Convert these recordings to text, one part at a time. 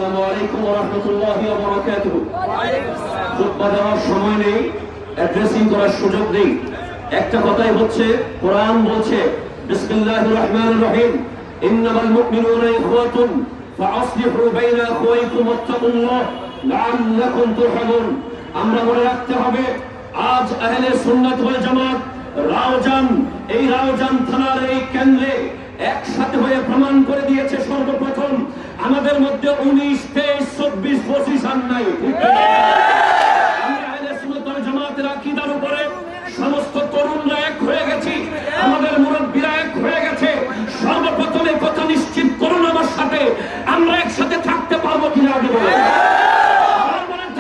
আসসালামু আলাইকুম ওয়া রাহমাতুল্লাহি ওয়া বারাকাতুহু। খুতবা দেওয়ার সময় নেই, অ্যাড্রেসিং করার সুযোগ নেই। একটা কথাই হচ্ছে, কোরআন বলছে বিসমিল্লাহির রহমানির রহিম, ইন্নামাল মুমিনুনা ইখওয়াতুন ফাআসলিহু বাইনা আখওয়াইকুম ওয়াত্তাকুল্লাহ লাআল্লাকুম তুরহামুন। আমরা মনে রাখতে হবে, আজ আহলে সুন্নাত ওয়াল জামাত রাউজান, এই রাউজান থানার এই কেন্দ্রে একসাথে হয়ে প্রমাণ করে দিয়েছে সর্বপ্রথম আমাদের মধ্যে 19, 23, 24, 25 আর নাই। আমরা আহলে সুন্নাত ওয়াল জামাতের আকীদার উপরে সমস্ত তরুণরা এক হয়ে গেছি, আমাদের মুরব্বীরা এক হয়ে গেছে। সর্বপ্রথম এই কথা নিশ্চিত করুন আমার সাথে, আমরা একসাথে থাকতে পারবো কিনা আগে বলেন।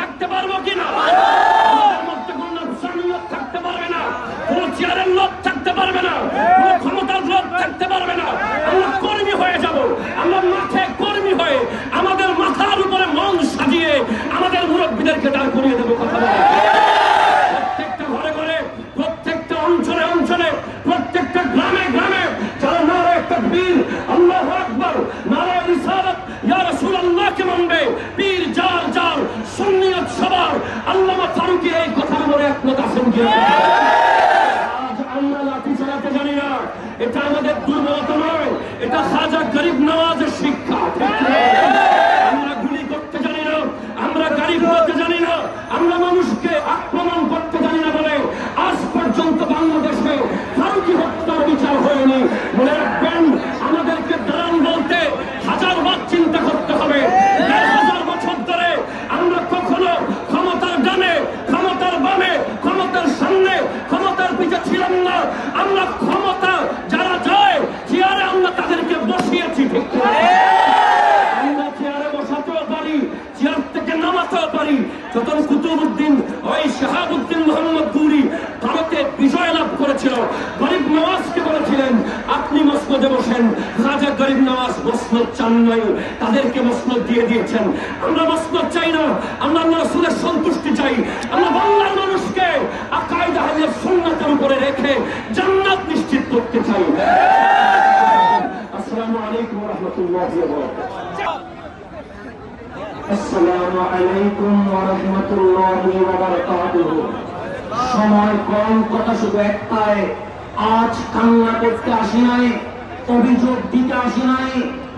থাকতে পারবো কিনা? আমাদের মধ্যে কোন নফসানিয়ত থাকতে পারবে না, কোন চেয়ারের লোভ থাকতে পারবে না, কোন ক্ষমতার লোভ থাকতে পারবে না। আমরা কর্মী হয়ে যাব, আমরা মাঠে কর্মী হয়ে আমাদের মাথার উপরে মন সাজিয়ে আমাদের মুরব্বীদেরকে দাঁড় করিয়ে দেবো। কথা বলে প্রত্যেকটা ঘরে ঘরে, প্রত্যেকটা অঞ্চলে অঞ্চলে, প্রত্যেকটা গ্রামে গ্রামে যারা নারায়ে তাকবীর, আল্লাহু আকবার, নারায়ে রিসালাত, ইয়া রাসূলুল্লাহকে মানবে, পীর যার যার, সুন্নিয়ত সবার, আল্লামা ফারুকী এই কথার উপরে একমত আছেন কি? আজ আমরা লাঠি চালাতে জানি না, এটা আমাদের দুর্বলতা নয়, এটা খাজা গরিব নওয়াজের শিক্ষা। আমরা গুলি করতে জানি না, আমরা গাড়ি ঘোরাতে জানি না, আমরা মানুষকে আক্রমণ করতে জানি না বলে আজ পর্যন্ত বাংলাদেশে ফারুকী হত্যার বিচার হয়নি। মনে রাখবেন, আমাদেরকে দাঁড়ান বলতে 1000 বার চিন্তা করতে হবে। 1000 বছর ধরে আমরা কখনো ক্ষমতার ডানে, ক্ষমতার বামে, ক্ষমতার সামনে, ক্ষমতার পিছে ছিলাম না। আমরা ক্ষমতা যারা যায় চেয়ারে আমরা তাদেরকে বসিয়েছি। ঠিক আমরা চেয়ারে বসাতেও পারি, চেয়ার থেকে নামাতেও পারি। যখন কুতুবউদ্দিন, ওই শাহাবুদ্দিন মোহাম্মদ গুরি ভারতে বিজয় লাভ করেছিল, গরিব নওয়াজকে বলেছিলেন আপনি মসনদে বসেন। খাজা গরিব নওয়াজ মসনদ চান নাই, তাদেরকে মসনদ দিয়ে দিয়েছেন। আমরা মসনদ চাই না, আমরা আল্লাহ রাসূলের সন্তুষ্টি চাই। আমরা বাংলার মানুষকে আকায়েদ আহলে সুন্নাতের উপরে রেখে জান্নাত নিশ্চিত করতে চাই। আসসালামু আলাইকুম ওয়া রাহমাতুল্লাহি ওয়া বারাকাতুহু। আসসালামু আলাইকুম ওয়া রাহমাতুল্লাহি ওয়া বারাকাতুহু। সময় কম, কথা শুধু একটাই, আজ কান্না করতে আসি নাই, অভিযোগ দিতে আসি নাই।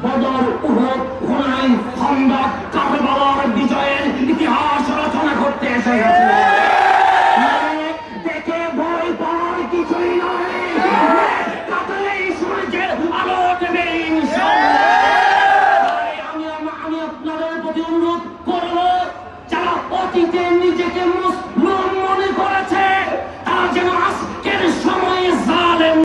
বদর, উহুদ, হুনাইন, খন্দক, কারবালার বিজয়ের ইতিহাস রচনা করতে এসে গেছে। দেখে ভয় পাওয়ার কিছুই নয়।